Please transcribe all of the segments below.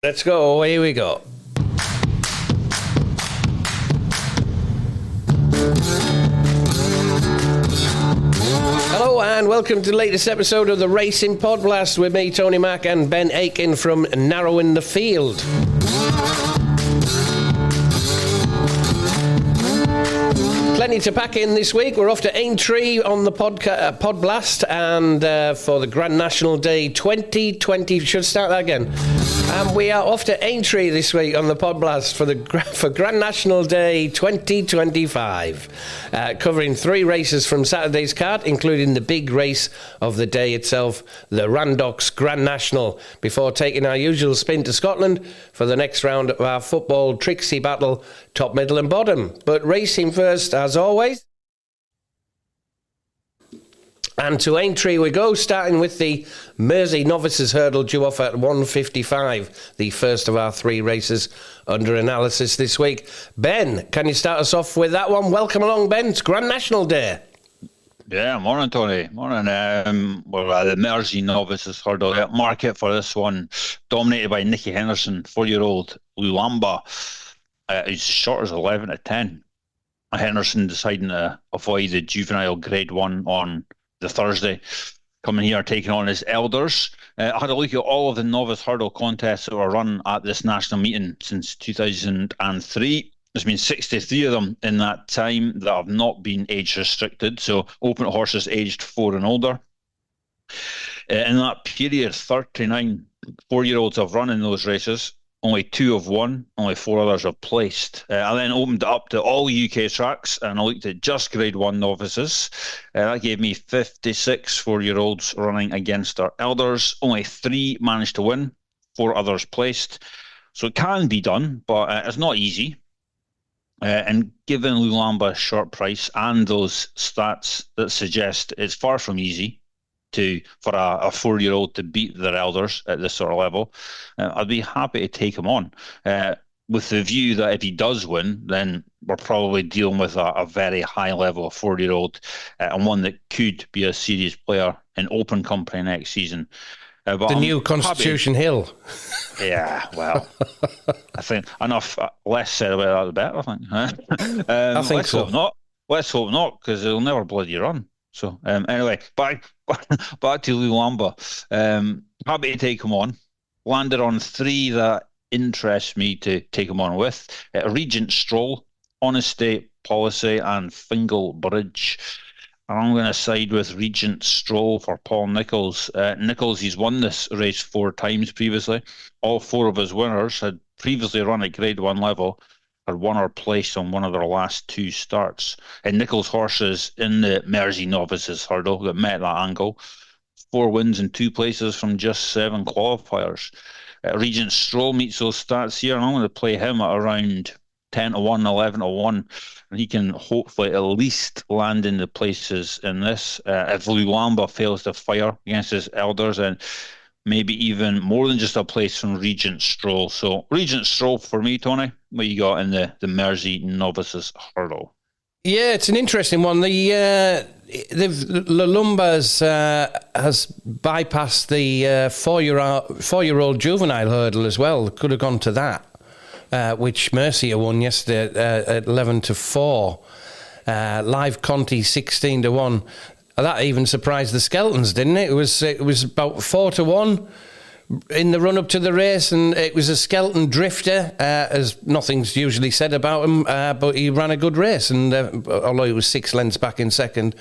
Let's go. Here we go. Hello and welcome to the latest episode of the Racing Podblast with me, Tony Mack, and Ben Aiken from Narrowing the Field. Plenty to pack in this week. We're off to Aintree on the Podblast, and for the Grand National Day 2020. Should start that again. We are off to Aintree this week on the Podblast for Grand National Day 2025, covering 3 races from Saturday's card, including the big race of the day itself, the Randox Grand National, before taking our usual spin to Scotland for the next round of our Football Trixie Battle, top, middle and bottom. But racing first, as always. And to Aintree we go, starting with the Mersey Novices hurdle due off at 1:55, the first of our 3 races under analysis this week. Ben, can you start us off with that one? Welcome along, Ben. It's Grand National Day. Yeah, morning, Tony. Morning. The Mersey Novices hurdle. Market for this one dominated by Nicky Henderson, 4-year-old Lulamba. He's short as 11 to 10. Henderson deciding to avoid the juvenile Grade 1 on the Thursday, coming here taking on his elders. I had a look at all of the novice hurdle contests that were run at this national meeting since 2003. There's been 63 of them in that time that have not been age restricted, so open to horses aged 4 and older. In that period, 39 4-year-olds have run in those races. Only 2 have won, only 4 others have placed. I then opened it up to all UK tracks and I looked at just Grade 1 novices. That gave me 56 4-year-olds running against their elders. Only 3 managed to win, 4 others placed. So it can be done, but it's not easy. And given Lulamba's short price and those stats that suggest it's far from easy for a 4-year-old to beat their elders at this sort of level, I'd be happy to take him on, with the view that if he does win, then we're probably dealing with a very high level of 4-year-old, and one that could be a serious player in open company next season. The new Constitution Hill. Yeah, well, I think less said about that the better, I think. I think so. Hope not. Let's hope not, because it'll never bloody run. So anyway, back to Lulamba. Happy to take him on. Landed on 3 that interest me to take him on with. Regent Stroll, Honesty Policy and Fingal Bridge. And I'm going to side with Regent Stroll for Paul Nicholls. Nicholls, he's won this race 4 times previously. All 4 of his winners had previously run at Grade 1 level, had won or placed on one of their last 2 starts. And Nicholls' horses in the Mersey Novices hurdle that met that angle. 4 wins and 2 places from just 7 qualifiers. Regent Stroll meets those stats here, and I'm going to play him at around 10 to 1, 11 to 1. And he can hopefully at least land in the places in this. If Lulamba fails to fire against his elders, and maybe even more than just a place from Regent Stroll. So Regent Stroll for me, Tony. What you got in the Mersey Novices hurdle? Yeah, it's an interesting one. The Lulumba's has bypassed the 4-year-old juvenile hurdle as well. Could have gone to that, which Mersey won yesterday at 11 to 4. Live Conti 16 to 1. That even surprised the Skeltons, didn't it? It was about 4 to 1 in the run-up to the race, and it was a Skelton drifter, as nothing's usually said about him, but he ran a good race, and although he was 6 lengths back in second,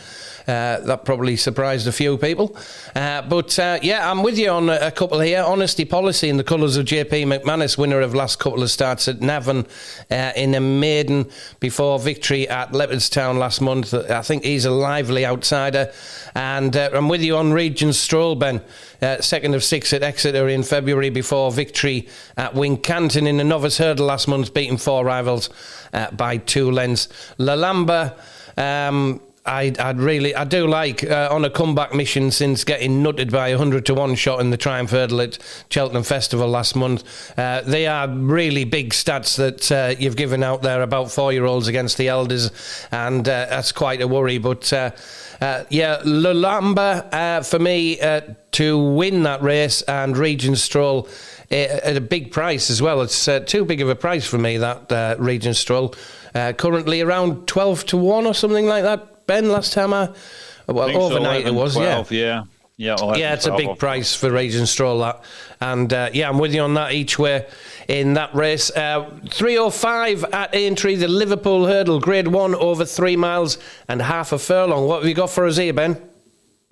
that probably surprised a few people. But I'm with you on a couple here. Honesty Policy in the colours of JP McManus, winner of last couple of starts at Navan in a maiden before victory at Leopardstown last month. I think he's a lively outsider. And I'm with you on Regent Stroll, Ben. 2nd of 6 at Exeter in February before victory at Wincanton in the novice hurdle last month, beating 4 rivals by 2 lengths. Lulamba, I do like on a comeback mission since getting nutted by 100 to 1 shot in the Triumph Hurdle at Cheltenham Festival last month. They are really big stats that you've given out there about 4-year-olds against the elders, and that's quite a worry. But Lulamba for me to win that race, and Regent Stroll at a big price as well. It's too big of a price for me, that Regent Stroll. Currently around 12 to 1 or something like that, Ben, last time overnight so, 11, it was, 12, yeah. Yeah, it's a big price for Regent Stroll, that. And I'm with you on that each way in that race. 3:05 at Aintree, the Liverpool Hurdle, Grade 1 over 3 miles and half a furlong. What have you got for us here, Ben?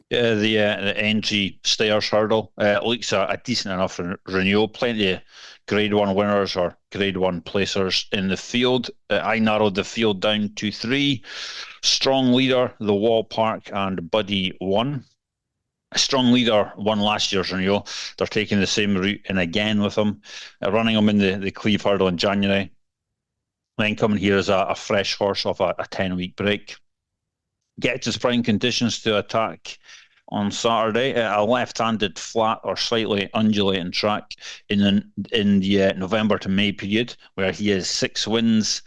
The Aintree Stayers Hurdle looks a decent enough renewal. Plenty of Grade 1 winners or Grade 1 placers in the field. I narrowed the field down to 3. Strong Leader, The Wall Park, and Buddy 1. A Strong Leader won last year's renewal. They're taking the same route in again with him, running him in the Cleve Hurdle in January. Then coming here as a fresh horse off a 10-week break. Gets his prime conditions to attack on Saturday. A left-handed flat or slightly undulating track in the November to May period, where he has 6 wins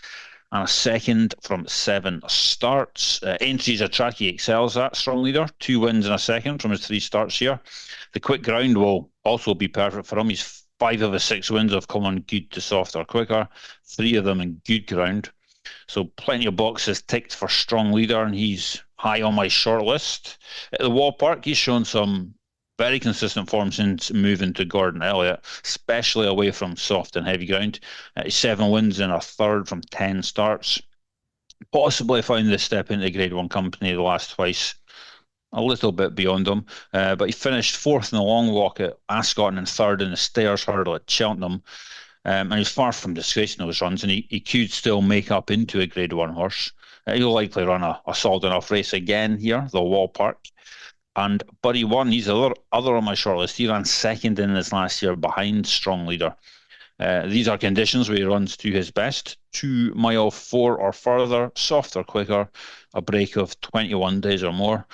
and a second from 7 starts. Aintree a track he excels at, Strong Leader. 2 wins and a second from his 3 starts here. The quick ground will also be perfect for him. He's 5 of his 6 wins have come on good to soft or quicker, 3 of them in good ground. So plenty of boxes ticked for Strong Leader, and he's high on my short list. At the Wall Park, he's shown some very consistent form since moving to Gordon Elliott, especially away from soft and heavy ground. 7 wins and a third from 10 starts. Possibly found this step into Grade 1 company the last twice, a little bit beyond him. But he finished 4th in the long walk at Ascot and 3rd in the Stayers Hurdle at Cheltenham. And he's far from disgracing those runs, and he could still make up into a Grade 1 horse. He'll likely run a solid enough race again here, the Wall Park. And Buddy 1, he's the other on my shortlist. He ran 2nd in his last year behind Strong Leader. These are conditions where he runs to his best. 2 mile 4 or further, soft or quicker, a break of 21 days or more,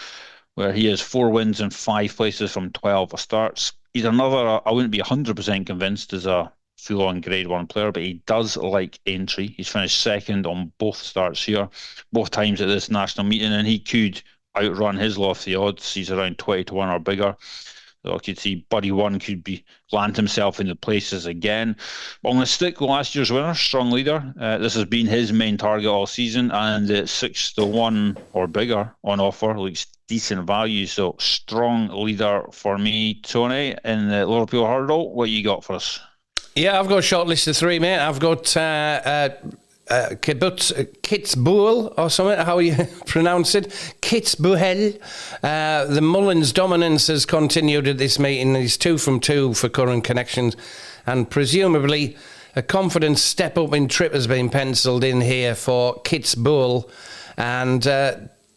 where he has 4 wins and 5 places from 12 starts. He's another, I wouldn't be 100% convinced as a full-on Grade 1 player, but he does like Aintree. He's finished 2nd on both starts here, both times at this national meeting, and he could outrun his lofty odds. He's around 20 to 1 or bigger. So I could see Buddy 1 could land himself in the places again. But I'm going to stick with last year's winner, Strong Leader. This has been his main target all season, and 6 to 1 or bigger on offer looks decent value. So Strong Leader for me. Tony, in the Liverpool Hurdle, what you got for us? Yeah, I've got a short list of 3, mate. I've got Kitzbühel or something, how you pronounce it. Kitzbühel. The Mullins dominance has continued at this meeting. He's 2 from 2 for current connections, and presumably a confident step up in trip has been penciled in here for Kitzbühel. And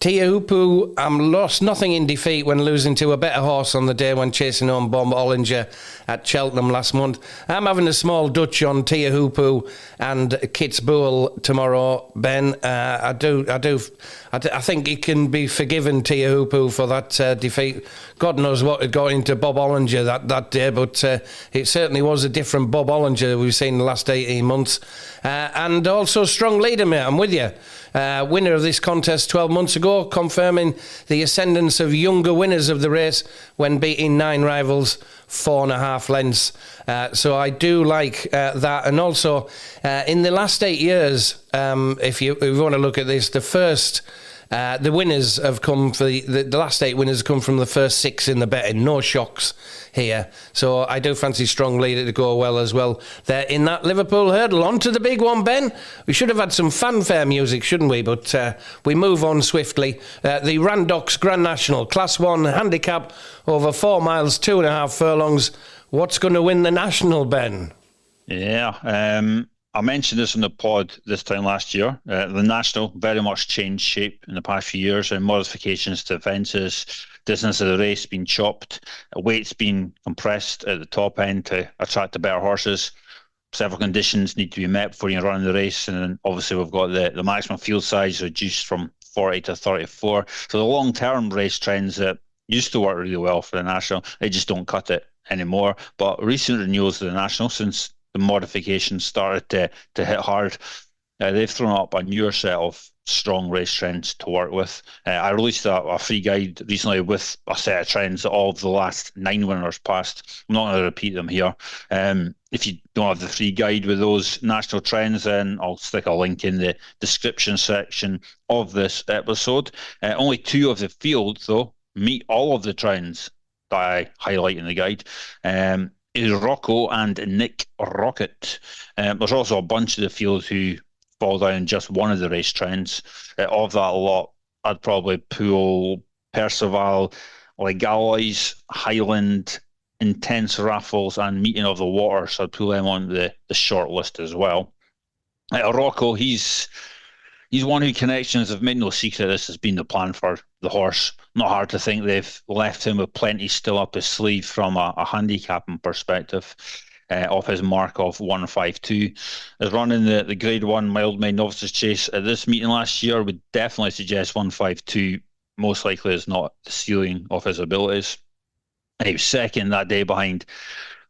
Teahupu lost nothing in defeat when losing to a better horse on the day when chasing home Bob Ollinger at Cheltenham last month. I'm having a small Dutch on Teahupu and Kitzbühel tomorrow, Ben. I think it can be forgiven, Teahupu, for that defeat. God knows what had got into Bob Ollinger that day, but it certainly was a different Bob Ollinger we've seen in the last 18 months. And also Strong Leader, mate, I'm with you. Winner of this contest 12 months ago, confirming the ascendance of younger winners of the race when beating 9 rivals 4.5 lengths. So I do like that. And also, in the last 8 years, if you want to look at this, the winners have come for the last 8 winners have come from the first 6 in the betting. No shocks here. So I do fancy Strong Leader to go well as well there in that Liverpool Hurdle. On to the big one, Ben. We should have had some fanfare music, shouldn't we? But we move on swiftly. The Randox Grand National, Class 1 Handicap, over 4 miles, 2.5 furlongs. What's going to win the National, Ben? Yeah, I mentioned this in the pod this time last year. The National very much changed shape in the past few years, and modifications to fences, distance of the race being chopped, weight's been compressed at the top end to attract the better horses. Several conditions need to be met before you run the race, and then obviously we've got the maximum field size reduced from 40 to 34. So the long-term race trends that used to work really well for the National, they just don't cut it anymore. But recent renewals of the National, since the modifications started to hit hard, They've thrown up a newer set of strong race trends to work with. I released a free guide recently with a set of trends of the last 9 winners past. I'm not going to repeat them here. If you don't have the free guide with those national trends, then I'll stick a link in the description section of this episode. Only 2 of the fields, though, meet all of the trends that I highlight in the guide. Is Rocco and Nick Rocket. There's also a bunch of the fields who fall down just one of the race trends. Of that lot, I'd probably pull Percival, Legalois, Highland, Intense Raffles, and Meeting of the Water. So I'd pull them on the short list as well. Rocco, he's one who connections have made no secret this has been the plan for the horse. Not hard to think they've left him with plenty still up his sleeve from a handicapping perspective. Off his mark of 152. His run in the Grade 1 Mildmay Novices Chase at this meeting last year would definitely suggest 152 most likely is not the ceiling of his abilities. And he was second that day behind,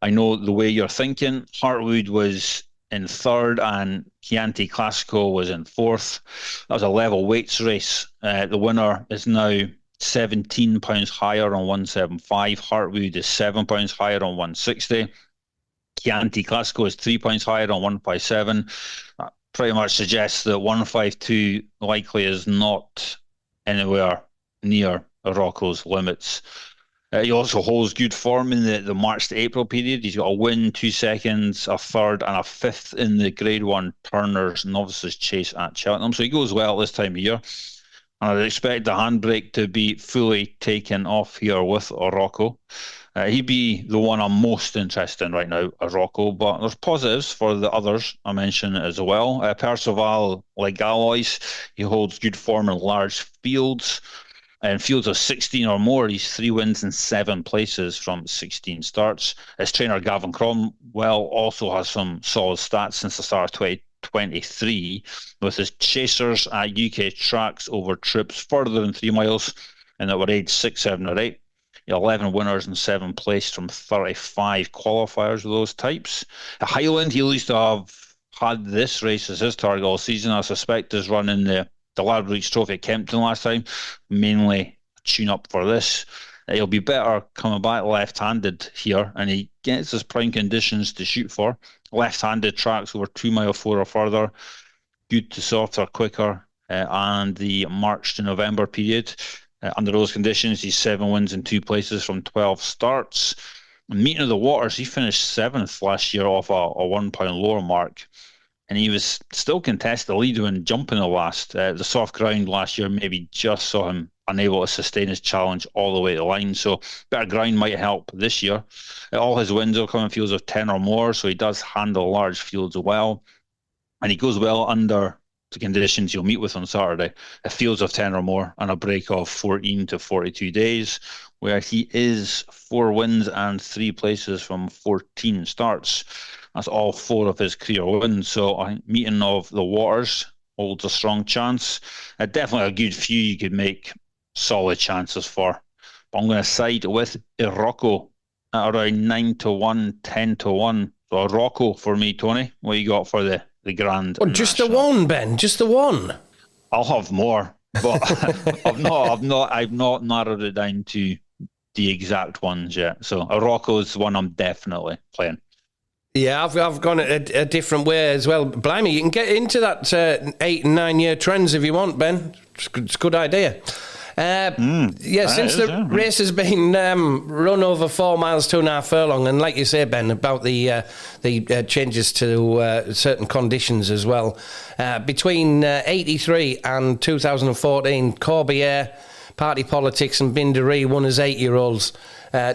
I Know the Way You're Thinking. Heartwood was in third and Chianti Classico was in fourth. That was a level weights race. The winner is now £17 higher on 175. Heartwood is £7 higher on 160. Chianti Classico is £3 higher on 157. That pretty much suggests that 152 likely is not anywhere near Rocco's limits. He also holds good form in the March to April period. He's got a win, 2 seconds, a third, and a fifth in the Grade 1 Turner's Novices Chase at Cheltenham. So he goes well this time of year. And I'd expect the handbrake to be fully taken off here with Rocco. He'd be the one I'm most interested in right now, Rocco, but there's positives for the others I mentioned as well. Percival Legalois, he holds good form in large fields. In fields of 16 or more, he's 3 wins and 7 places from 16 starts. His trainer Gavin Cromwell also has some solid stats since the start of 2023, with his chasers at UK tracks over trips further than 3 miles and that were aged 6, 7 or 8. 11 winners and 7 placed from 35 qualifiers of those types. At Highland, he used to have had this race as his target all season. I suspect his run in the Ladbrokes Trophy at Kempton last time, mainly a tune-up for this. He'll be better coming back left-handed here, and he gets his prime conditions to shoot for. Left-handed tracks over 2 mile 4 or further, good to softer, quicker, and the March to November period. Under those conditions, he's 7 wins and 2 places from 12 starts. Meeting of the Waters, he finished 7th last year off a £1 lower mark, and he was still contested the lead when jumping the last. The soft ground last year maybe just saw him unable to sustain his challenge all the way to the line, so better ground might help this year. All his wins will come in fields of 10 or more, so he does handle large fields well, and he goes well under the conditions you'll meet with on Saturday, fields of 10 or more and a break of 14 to 42 days, where he is 4 wins and 3 places from 14 starts. That's all 4 of his career wins. So I think Meeting of the Waters holds a strong chance. Definitely a good few you could make solid chances for. But I'm going to side with Rocco at around 9 to 1, 10 to 1. So Rocco for me, Tony. What you got for the Grand? Oh, just the one, Ben. Just the one. I'll have more, but I've not narrowed it down to the exact ones yet. So Rocco's one I'm definitely playing. Yeah, I've gone a different way as well. Blimey, you can get into that 8 and 9 year trends if you want, Ben. It's a good idea. Since the race has been run over 4 miles, 2.5 furlong, and like you say, Ben, about the changes to certain conditions as well. Between 83 and 2014, Corbière, Party Politics and Bindery won as 8-year-olds,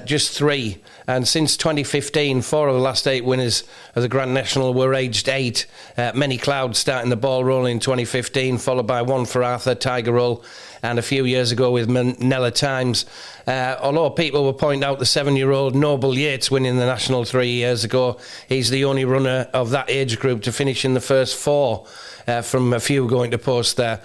just 3. And since 2015, 4 of the last 8 winners of the Grand National were aged 8. Many Clouds starting the ball rolling in 2015, followed by One for Arthur, Tiger Roll, and a few years ago with Manila Times. Although people will point out the 7-year-old Noble Yates winning the National 3 years ago, he's the only runner of that age group to finish in the first 4. From a few going to post there.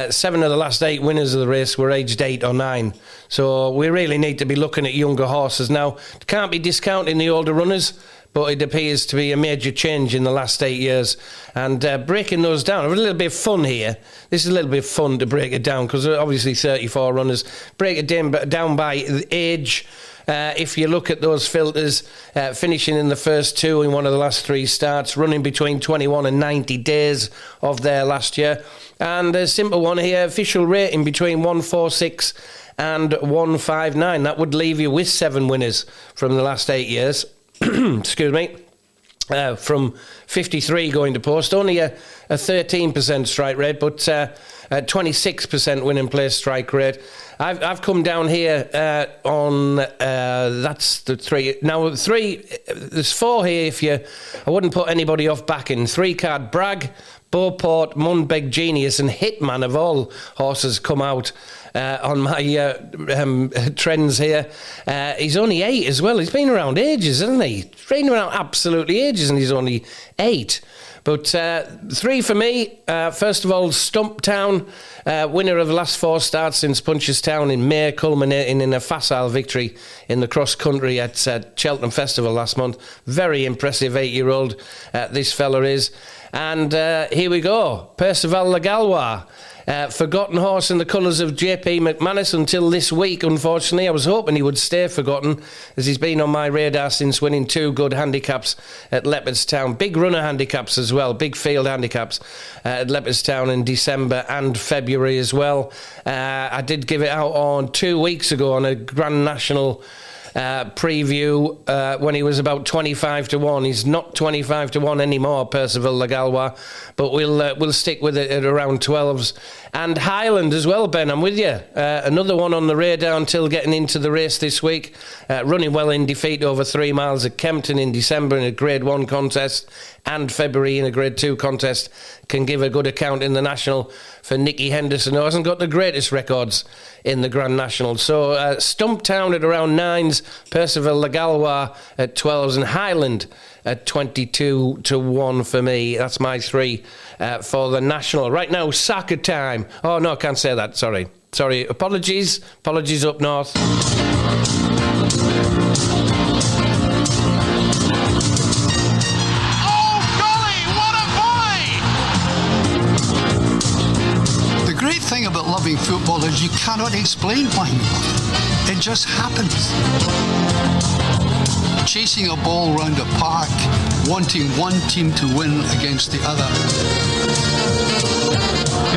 7 of the last 8 winners of the race were aged 8 or 9. So we really need to be looking at younger horses now. Can't be discounting the older runners, but it appears to be a major change in the last 8 years. And breaking those down, a little bit of fun here. This is a little bit of fun to break it down, because obviously 34 runners. Break it down by age. If you look at those filters, finishing in the first 2 in one of the last 3 starts, running between 21 and 90 days of their last year. And a simple one here, official rating between 146 and 159. That would leave you with 7 winners from the last 8 years. Excuse me. From 53 going to post. Only a 13% strike rate, but a 26% win and place strike rate. I've come down here on that's the 3. Now 3, there's 4 here. I wouldn't put anybody off backing. 3 card Bragg, Beauport, Munbeg Genius, and Hitman of all horses come out on my trends here. He's only 8 as well. He's been around ages, hasn't he? He's been around absolutely ages, and he's only 8. But 3 for me. First of all, Stumptown, winner of the last 4 starts since Punchestown in May, culminating in a facile victory in the cross-country at Cheltenham Festival last month. Very impressive 8-year-old this fella is. And here we go. Percival Le Gallois. Forgotten horse in the colours of JP McManus until this week, unfortunately. I was hoping he would stay forgotten, as he's been on my radar since winning 2 good handicaps at Leopardstown. Big runner handicaps as well, big field handicaps at Leopardstown in December and February as well. I did give it out on 2 weeks ago on a Grand National preview when he was about 25 to 1. He's not 25 to 1 anymore, Percival Le Gallois, but we'll stick with it at around 12s. And Highland as well, Ben, I'm with you. Another one on the radar until getting into the race this week. Running well in defeat over 3 miles at Kempton in December in a Grade 1 contest, and February in a Grade 2 contest. Can give a good account in the National for Nicky Henderson, who hasn't got the greatest records in the Grand National. So Stumptown at around 9s, Percival Le Gallois at 12s, and Highland at 22 to 1 for me. That's my 3 for the National. Right now, soccer time. Oh, no, I can't say that. Sorry. Apologies up north. Thing about loving football is you cannot explain why you love it. It just happens. Chasing a ball round a park, wanting one team to win against the other.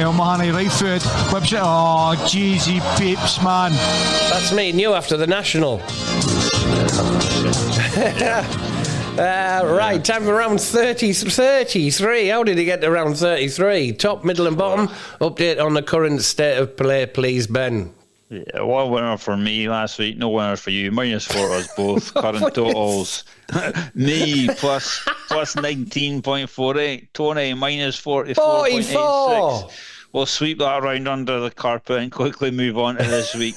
El Mahoney, right foot, whips it. Oh, jeez, he peeps, man. That's me, new after the National. Right, time for round 33. How did he get to round 33? Top, middle and bottom. Update on the current state of play, please, Ben. Yeah, one winner for me last week, no winner for you. -4 us both. Current totals. Me plus 19.48. Tony minus 44.86. We'll sweep that around under the carpet and quickly move on to this week.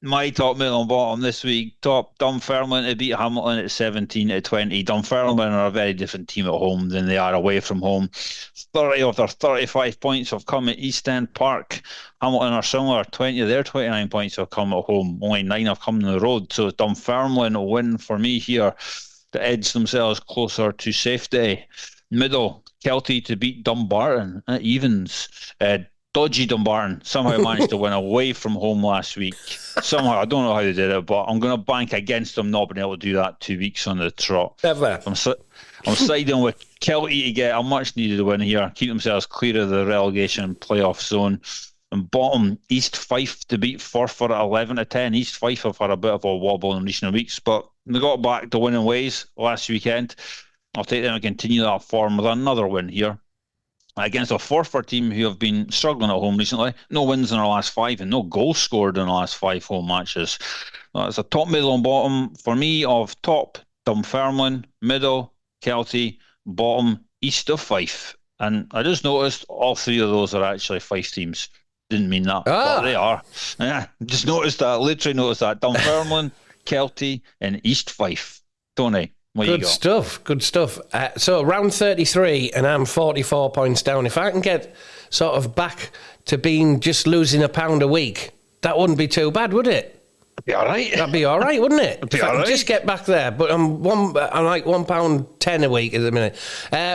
My top, middle and bottom this week. Top, Dunfermline to beat Hamilton at 17 to 20. Dunfermline are a very different team at home than they are away from home. 30 of their 35 points have come at East End Park. Hamilton are similar. 20 of their 29 points have come at home. Only 9 have come on the road. So Dunfermline will win for me here to edge themselves closer to safety. Middle, Kelty to beat Dumbarton at evens. Dodgy Dumbarton somehow managed to win away from home last week. Somehow, I don't know how they did it, but I'm going to bank against them not being able to do that 2 weeks on the trot. Never. I'm siding with Kelty to get a much-needed win here, keep themselves clear of the relegation playoff zone. And bottom, East Fife to beat Forfar at 11 to 10. East Fife have had a bit of a wobble in recent weeks, but they got back to winning ways last weekend. I'll take them and continue that form with another win here against a Forfar team who have been struggling at home recently. No wins in our last 5 and no goals scored in the last 5 home matches. It's a top, middle and bottom for me of top, Dunfermline, middle, Kelty, bottom, East of Fife. And I just noticed all 3 of those are actually Fife teams. Didn't mean that, but they are. Yeah, just noticed that, literally noticed that. Dunfermline, Kelty and East Fife. Tony. Good stuff. So round 33 and I'm 44 points down. If I can get sort of back to being just losing £1 a week, that wouldn't be too bad, would it? Be all right. That'd be all right, wouldn't it? Be If I all could right. just get back there. But I'm like £1.10 a week at the minute.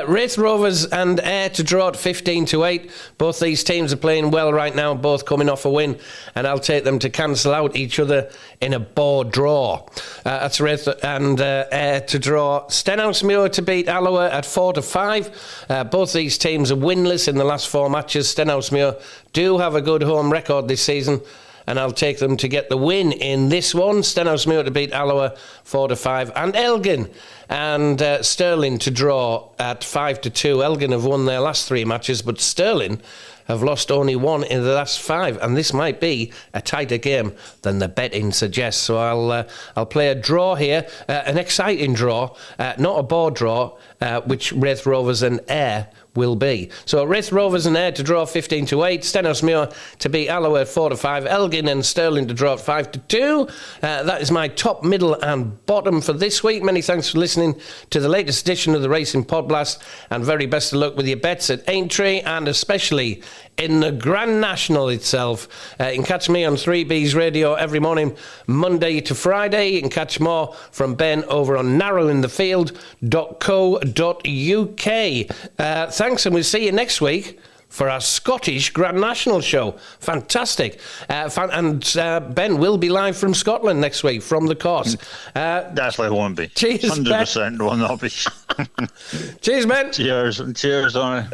Wraith Rovers and Ayr to draw at 15-8. Both these teams are playing well right now, both coming off a win, and I'll take them to cancel out each other in a board draw. That's Wraith and Ayr to draw. Stenhousemuir to beat Alloa at 4-5. Both these teams are winless in the last 4 matches. Stenhousemuir do have a good home record this season, and I'll take them to get the win in this one. Stenhousemuir to beat Alloa 4-5, and Elgin and Stirling to draw at 5-2. Elgin have won their last 3 matches, but Stirling have lost only 1 in the last 5, and this might be a tighter game than the betting suggests. So I'll play a draw here, an exciting draw, not a board draw, which Wraith Rovers and Ayr will be. So Wraith Rovers and Ayr to draw 15-8, Stenhousemuir to beat Alloa at 4-5, Elgin and Stirling to draw at 5-2. That is my top, middle and bottom for this week. Many thanks for listening to the latest edition of the Racing Podblast, and very best of luck with your bets at Aintree, and especially in the Grand National itself. You can catch me on 3B's Radio every morning, Monday to Friday. You can catch more from Ben over on narrowinthefield.co.uk. Thanks, and we'll see you next week for our Scottish Grand National show. Fantastic. And Ben will be live from Scotland next week, from the course. Definitely won't be. Cheers, 100% will not be. Cheers, Ben. Cheers, and cheers on it.